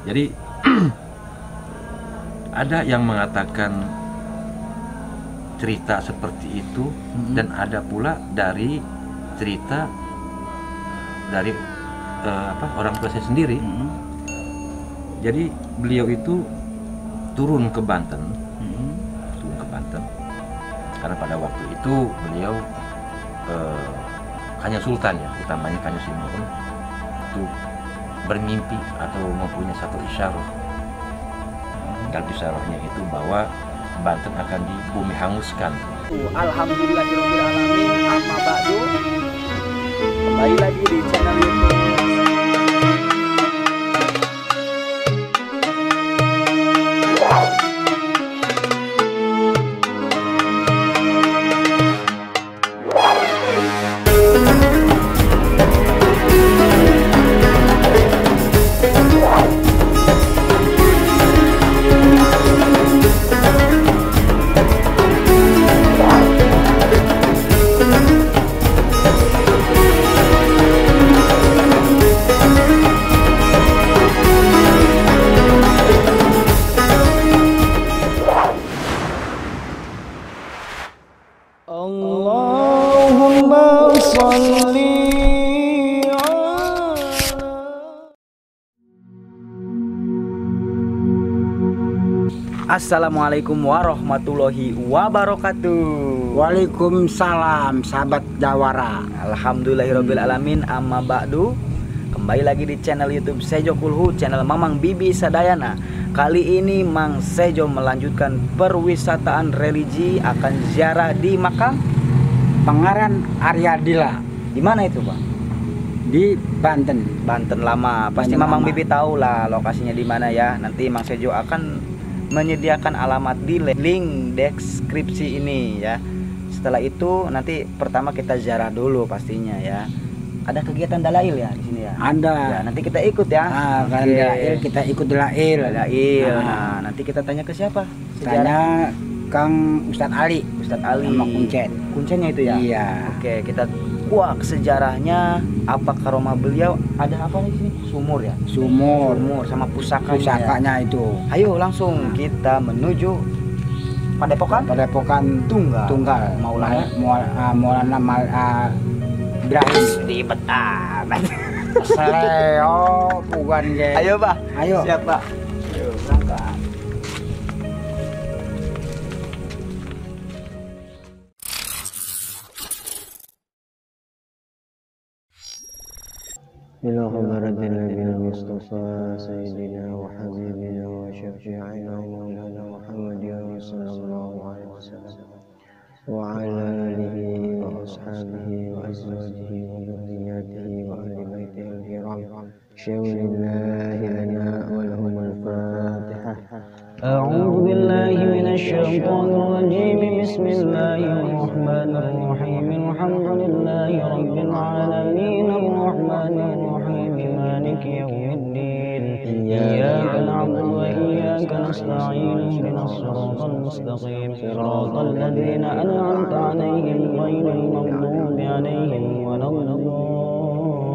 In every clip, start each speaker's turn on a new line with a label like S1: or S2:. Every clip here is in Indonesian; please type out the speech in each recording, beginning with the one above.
S1: Jadi ada yang mengatakan cerita seperti itu, dan ada pula dari cerita dari orang tua saya sendiri. Jadi beliau itu turun ke Banten, karena pada waktu itu beliau Kanjeng Sultan ya, utamanya Kanjeng Simurun itu bermimpi atau mempunyai satu isyarah. Dan isyarahnya itu bahwa Banten akan di bumi hanguskan.
S2: Alhamdulillahirobbilalamin. Amma ba'du. Kembali lagi di channel YouTube. Allahumma sholli Assalamualaikum warahmatullahi wabarakatuh.
S3: Waalaikumsalam sahabat Jawara.
S2: Alhamdulillahirobbilalamin. Amma ba'du. Kembali lagi di channel YouTube Sejo Kulhu, channel Mamang Bibi Sadayana. Kali ini Mang Sejo melanjutkan perwisataan religi akan ziarah di makam
S3: Pangeran Aryadila.
S2: di mana itu, Bang?
S3: Di Banten.
S2: Banten lama. Pasti
S3: Banten
S2: Mamang
S3: lama.
S2: Bibi tahu lah lokasinya di mana ya. Nanti Mang Sejo akan menyediakan alamat di link deskripsi ini ya. Setelah itu nanti pertama kita ziarah dulu pastinya ya. Ada kegiatan dalail ya di sini ya.
S3: Ada.
S2: Ya, nanti kita ikut ya.
S3: Kalau
S2: Oke.
S3: dalail kita ikut dalail.
S2: Dalail.
S3: Nah.
S2: Nah, nanti kita tanya ke siapa?
S3: Tanya Kang Ustadz Ali.
S2: Ustadz Ali.
S3: Sama Kuncen.
S2: Kuncennya itu ya.
S3: Iya.
S2: Oke, kita kuak sejarahnya, apa karomah beliau, ada apa di sini? Sumur ya.
S3: Sumur.
S2: Sumur sama pusakanya. Ya.
S3: Pusakanya itu.
S2: Ayo langsung kita menuju Padepokan
S3: Padepokan
S2: Tunggal.
S3: Maulana Ibrahim.
S2: Ribet amat.
S3: Seleo bukan ge.
S2: Ayo, Pak.
S3: Ayo.
S2: Siap, Pak. Ayo, berangkat.
S4: إلى حضرة النبي المصطفى سيدنا وحبيبنا وشفيعنا ومولانا محمد صلى الله عليه وسلم وعلى آله وأصحابه وأزواجه وذرياته وأهل بيته الكرام شاور الله لنا ولهم الفاتحة. أعوذ بالله من الشيطان الرجيم. بسم الله الرحمن الرحيم. الحمد لله رب العالمين الرحمن الرحيم مالك يوم الدين. إياك نعبد وإياك نستعين. اهدنا الصراط المستقيم صراط الذين أنعمت عليهم غير المغضوب عليهم ولا الضالين.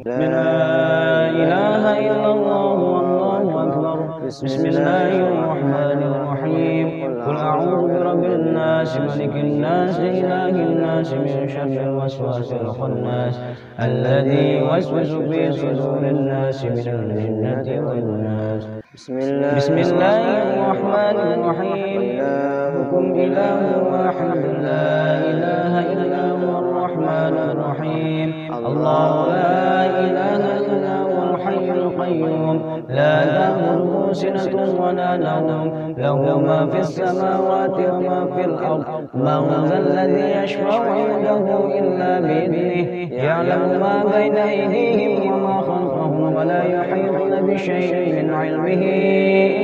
S4: لا إله إلا الله والله أكبر. بسم الله الرحمن الرحيم. قل أعوذ برب الناس ملك الناس إله الناس من شر الوسواس الخناس الذي يوسوس في صدور الناس من الجنة والناس. بسم الله الرحمن الرحيم. إلهكم إله واحد لا إله إلا هو الرحمن الرحيم. الله لا إله إلا هو الحي القيوم لا تأخذه سنة ولا نوم له ما في السماوات وما في الأرض. من ذا الذي يشفع عنده إلا بإذنه. يعلم ما بين أيديهم وما خلفهم ولا يحيطون بشيء من علمه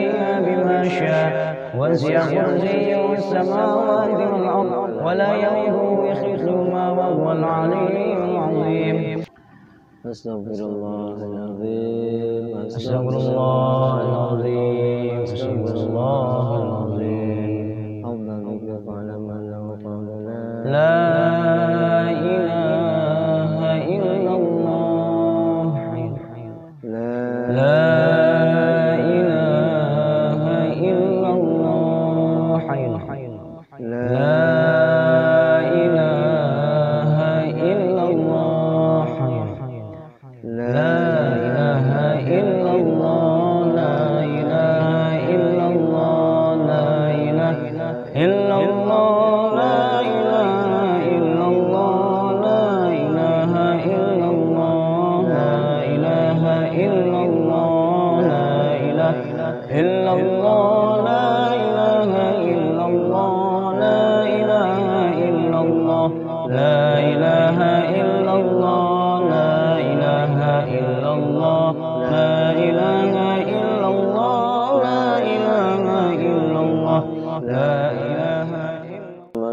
S4: إلا بما شاء. وسع كرسيه السماوات والأرض ولا يؤوده حفظهما وهو العلي العظيم. أستغفر الله العظيم. أستغفر الله العظيم. أستغفر الله العظيم. أفضل ذكر على من له قول لا إله إلا الله. لا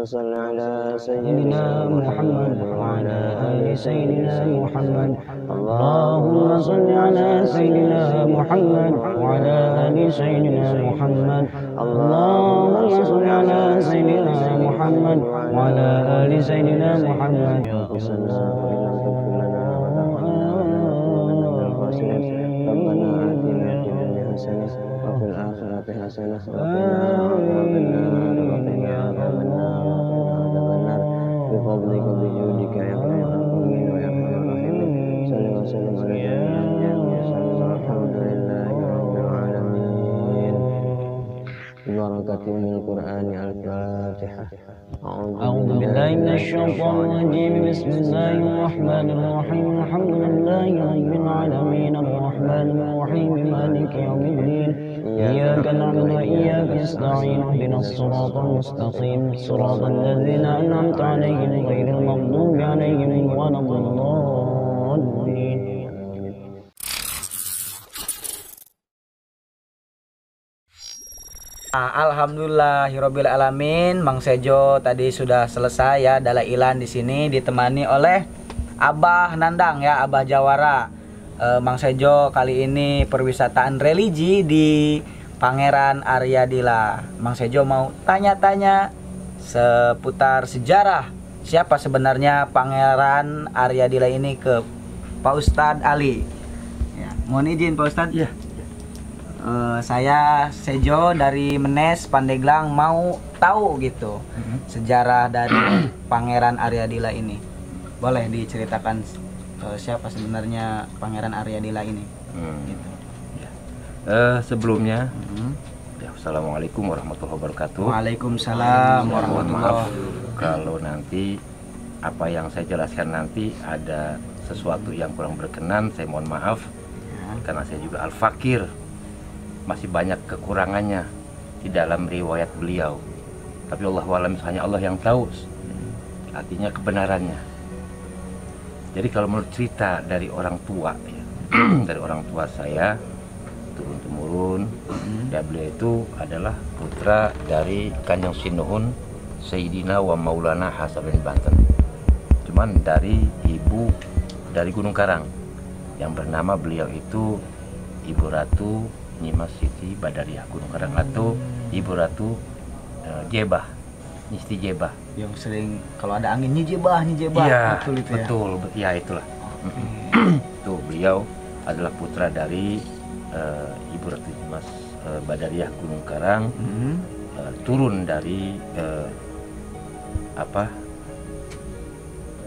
S4: صل على سيدنا محمد وعلى آل سيدنا محمد. اللهم صل على سيدنا محمد وعلى آل سيدنا محمد. اللهم صل على سيدنا محمد وعلى آل سيدنا محمد. ربنا آتنا في الدنيا حسنة وفي الآخرة حسنة بفضلك وبجودك يا خير الراحمين ويا خير الراحمين. صل وسلم على نبينا محمد والحمد لله رب العالمين. ببركة من القرآن الفاتحة. أعوذ بالله من الشيطان الرجيم. بسم الله الرحمن الرحيم. الحمد لله رب العالمين الرحمن الرحيم مالك يوم الدين. إياك نعبد وإياك نستعين اهدنا الصراط المستقيم صراط الذين أنعمت عليهم غير المغضوب عليهم ولا الضالين.
S2: Alhamdulillahirabbil alamin. Mang Sejo tadi sudah selesai ya dalailan di sini ditemani oleh Abah Nandang ya, Abah Jawara. Mang Sejo kali ini perwisataan religi di Pangeran Aryadila. Mang Sejo mau tanya-tanya seputar sejarah siapa sebenarnya Pangeran Aryadila ini ke Pak Ustadz Ali. Ya, mohon izin Pak Ustadz. Ya. Saya Sejo dari Menes Pandeglang mau tahu gitu sejarah dari Pangeran Aryadila ini. Boleh diceritakan siapa sebenarnya Pangeran Aryadila ini? Gitu.
S1: Ya. Sebelumnya, ya, assalamualaikum warahmatullahi wabarakatuh.
S2: Waalaikumsalam warahmatullahi
S1: wabarakatuh. Kalau nanti apa yang saya jelaskan nanti ada sesuatu yang kurang berkenan, saya mohon maaf ya. Karena saya juga al-fakir. Masih banyak kekurangannya di dalam riwayat beliau. Tapi Allahualam hanya Allah yang tahu artinya kebenarannya. Jadi kalau menurut cerita dari orang tua ya, dari orang tua saya turun-temurun, ya beliau itu adalah putra dari Kanjeng Sinuhun Sayyidina wa Maulana Hasan bin Banten. Cuman dari ibu dari Gunung Karang yang bernama beliau itu Ibu Ratu Nyimas Siti Badariah Gunung Karang atau Ibu Ratu Jebah, Nyisti Jebah. Yang
S2: sering kalau ada angin nyijebah.
S1: Iya,
S2: betul itu ya.
S1: Betul, ya itulah. Tuh beliau adalah putra dari Ibu Ratu Nyimas Badariah Gunung Karang, turun dari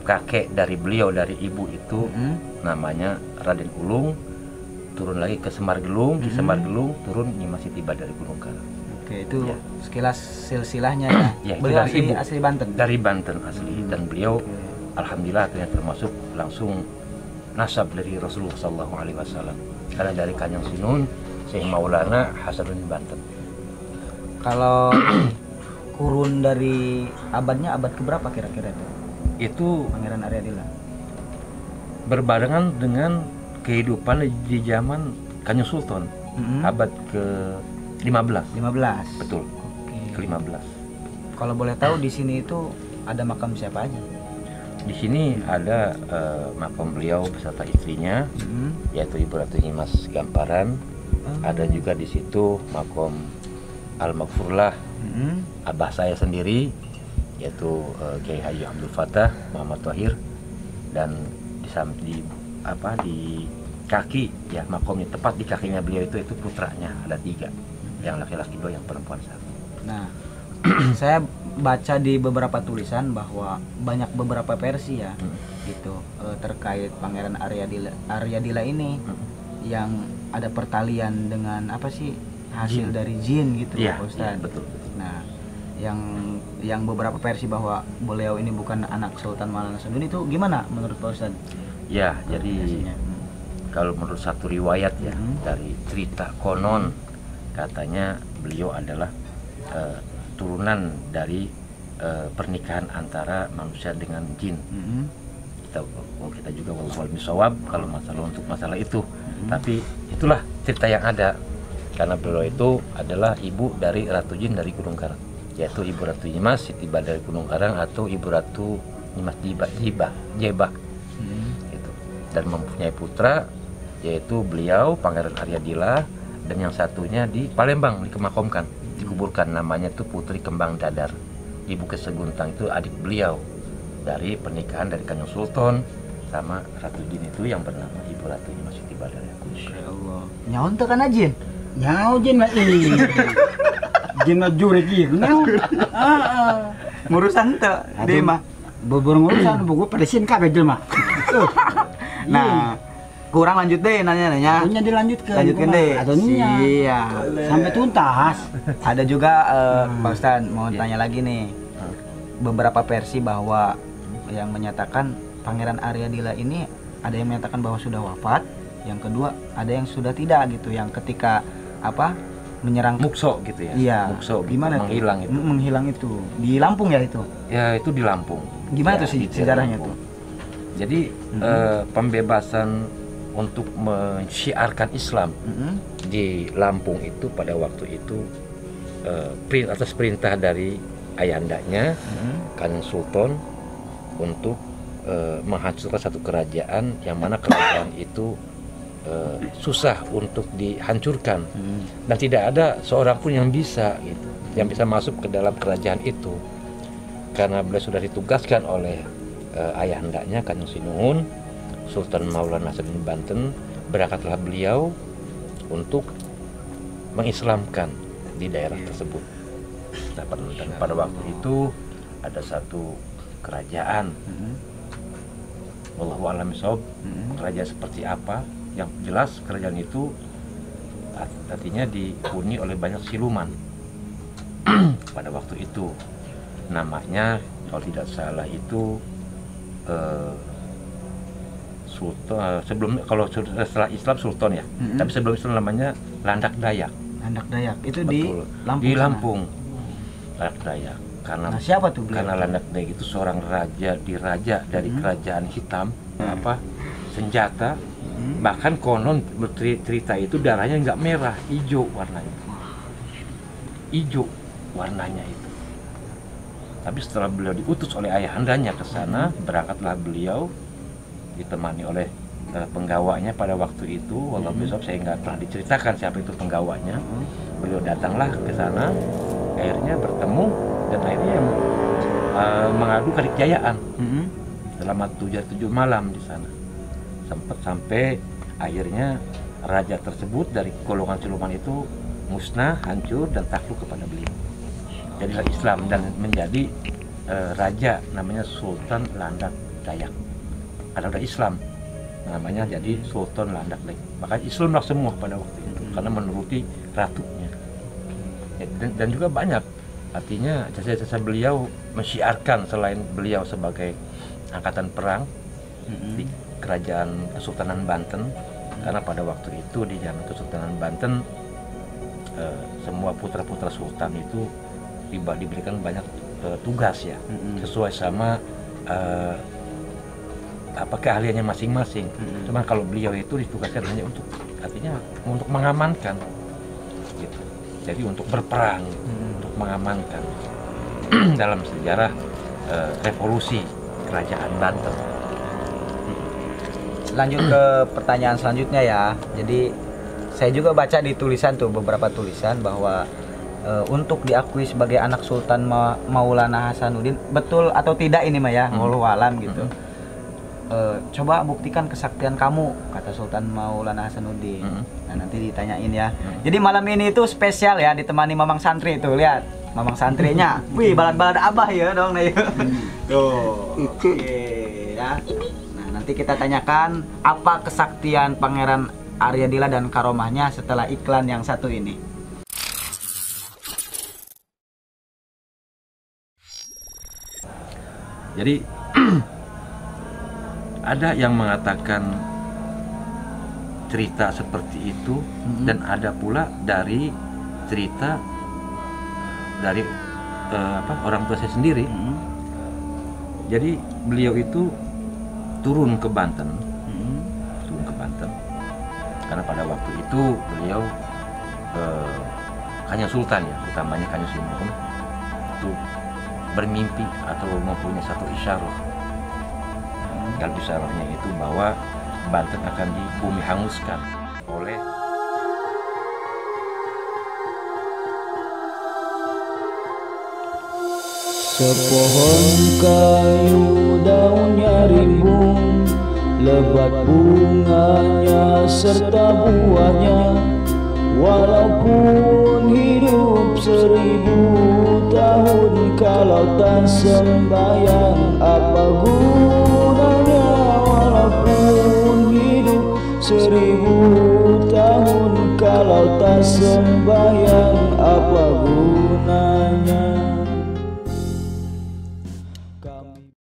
S1: kakek dari beliau dari ibu itu namanya Raden Ulung. Turun lagi ke Semargelung, di Semargelung turun Nyimas Siti Badariah Gunung Karang.
S2: Oke, itu ya. Sekilas silsilahnya ya.
S1: Ya,
S2: beliau
S1: dari ibu,
S2: asli Banten.
S1: Dari Banten asli dan beliau alhamdulillah ternyata termasuk langsung nasab dari Rasulullah SAW. Karena dari Kanjeng Sinun, Syekh Maulana Hasan bin Banten.
S2: Kalau kurun dari abadnya abad keberapa kira-kira itu? Itu Pangeran Aryadila.
S1: Berbarengan dengan kehidupan di zaman Kanjeng Sultan abad ke-15.
S2: 15.
S1: Betul. Ke-15.
S2: Kalau boleh tahu di sini itu ada makam siapa aja?
S1: Di sini ada makam beliau beserta istrinya, yaitu Ibu Ratu Nyimas Gamparan. Ada juga di situ makam Al-Maghfurlah, abah saya sendiri, yaitu Kiai Haji Abdul Fattah Muhammad Thahir, dan di kaki ya makomnya tepat di kakinya beliau itu putranya ada 3, yang laki-laki 2, yang perempuan 1.
S2: Nah, saya baca di beberapa tulisan bahwa banyak beberapa versi ya, gitu terkait Pangeran Aryadila ini yang ada pertalian dengan apa sih hasil dari jin gitu,
S1: Iya,
S2: Pak Ustadz.
S1: iya, betul.
S2: Nah, yang beberapa versi bahwa beliau ini bukan anak Sultan Maulana Hasanuddin itu gimana menurut Pak Ustadz?
S1: Ya, jadi kalau menurut satu riwayat ya dari cerita konon katanya beliau adalah turunan dari pernikahan antara manusia dengan jin. Kita juga wallahu bisawab kalau untuk masalah itu. Tapi itulah cerita yang ada karena beliau itu adalah ibu dari Ratu Jin dari Gunung Karang, yaitu Ibu Ratu Nyimas Siti Badar dari Gunung Karang atau Ibu Ratu Nyimas Jebak gitu. Dan mempunyai putra yaitu beliau Pangeran Aryadila, dan yang satunya di Palembang dikemakomkan, dikuburkan, namanya itu Putri Kembang Dadar. Ibu Keseguntang itu adik beliau dari pernikahan dari Kanjeng Sultan sama Ratu Jin itu yang bernama Ibu Ratu Nyimas Siti Badar.
S2: Ya Allah. Nyaon teh kana jin?
S3: Nyau jin mah ini. Jin mah jurik ieu. Nyau.
S2: Ngurusan teh deui mah.
S3: Beberapa urusan buku pada sin kabeh jelema.
S2: Nah, kurang lanjut deh nanya-nanya.
S3: Punya dilanjutkan.
S2: Lanjutkan deh.
S3: Adonya.
S2: Iya.
S3: Sampai tuntas.
S2: Ada juga Pak Ustadz mau tanya lagi nih. Beberapa versi bahwa yang menyatakan Pangeran Aryadila ini ada yang menyatakan bahwa sudah wafat, yang kedua ada yang sudah tidak gitu, yang ketika menyerang
S1: Mukso gitu ya.
S2: Iya.
S1: Mukso
S2: Gimana tuh?
S1: menghilang itu.
S2: Menghilang itu di Lampung ya itu.
S1: Ya itu di Lampung.
S2: Gimana
S1: Ya,
S2: tuh sih
S1: di
S2: sejarahnya
S1: Lampung.
S2: tuh?
S1: Jadi pembebasan untuk mensyiarkan Islam di Lampung itu pada waktu itu atas perintah dari ayandanya Kanjeng Sultan untuk menghancurkan satu kerajaan yang mana kerajaan itu susah untuk dihancurkan dan tidak ada seorang pun yang bisa gitu, yang bisa masuk ke dalam kerajaan itu karena beliau sudah ditugaskan oleh ayahandanya Kanjeng Sinuhun Sultan Maulana Hasanuddin Banten. Berangkatlah beliau untuk mengislamkan di daerah tersebut. Nah, pada waktu itu ada satu kerajaan, wallahu a'lam bishawab, kerajaan seperti apa? Yang jelas kerajaan itu artinya dihuni oleh banyak siluman. Pada waktu itu namanya kalau tidak salah itu Sultan, kalau setelah Islam Sultan ya, tapi sebelum Islam namanya Landak Dayak.
S2: Landak Dayak itu
S1: Betul.
S2: di Lampung.
S1: Di Lampung. Landak Dayak. Karena
S2: Nah, siapa tuh beliau?
S1: Karena Landak Dayak itu seorang raja dari kerajaan hitam, senjata. Bahkan konon cerita itu darahnya nggak merah, hijau warnanya. Hijau warnanya itu. Tapi setelah beliau diutus oleh ayahandanya ke sana, berangkatlah beliau ditemani oleh penggawanya pada waktu itu. Walau besok saya nggak pernah diceritakan siapa itu penggawanya. Beliau datanglah ke sana, akhirnya bertemu dan akhirnya mengadu kenikjayaan selama 7 malam di sana. Sempat sampai akhirnya raja tersebut dari golongan siluman itu musnah, hancur dan takluk kepada beliau. Jadilah Islam dan menjadi raja namanya Sultan Landak Dayak. Karena udah Islam namanya jadi Sultan Landak Dayak. Maka Islamlah semua pada waktu itu karena menuruti ratunya. Dan juga banyak artinya jasa-jasa beliau mensyiarkan selain beliau sebagai angkatan perang di kerajaan Kesultanan Banten, karena pada waktu itu di zaman Kesultanan Banten semua putra-putra sultan itu diberikan banyak tugas ya, sesuai sama keahliannya masing-masing. Cuman kalau beliau itu ditugaskan hanya untuk artinya untuk mengamankan gitu. Jadi untuk berperang, untuk mengamankan dalam sejarah revolusi kerajaan Banten.
S2: Lanjut ke pertanyaan selanjutnya ya. Jadi saya juga baca di tulisan tuh beberapa tulisan bahwa untuk diakui sebagai anak Sultan Maulana Hasanuddin, betul atau tidak ini mah ya, wallahu alam gitu. coba buktikan kesaktian kamu, kata Sultan Maulana Hasanuddin. Nah nanti ditanyain ya. Jadi malam ini itu spesial ya, ditemani Mamang Santri tuh, lihat Mamang Santrinya. Wih, balad-balad abah ya dong nih. Tuh. Oke ya. Nah nanti kita tanyakan apa kesaktian Pangeran Aryadila dan karomahnya setelah iklan yang satu ini.
S1: Jadi ada yang mengatakan cerita seperti itu, dan ada pula dari cerita dari orang tua saya sendiri. Jadi beliau itu turun ke Banten, karena pada waktu itu beliau Kanjeng Sultan ya, utamanya Kanjeng Sunan itu bermimpi atau mempunyai satu isyarat. Dan isyaratnya itu bahwa Banten akan dibumi hanguskan oleh
S4: sepohon kayu daunnya rimbun, lebat bunganya serta buahnya. Walaupun hidup 1000 tahun, kalau tak sembahyang apa gunanya? Walaupun hidup 1000 tahun, kalau tak sembahyang apa gunanya?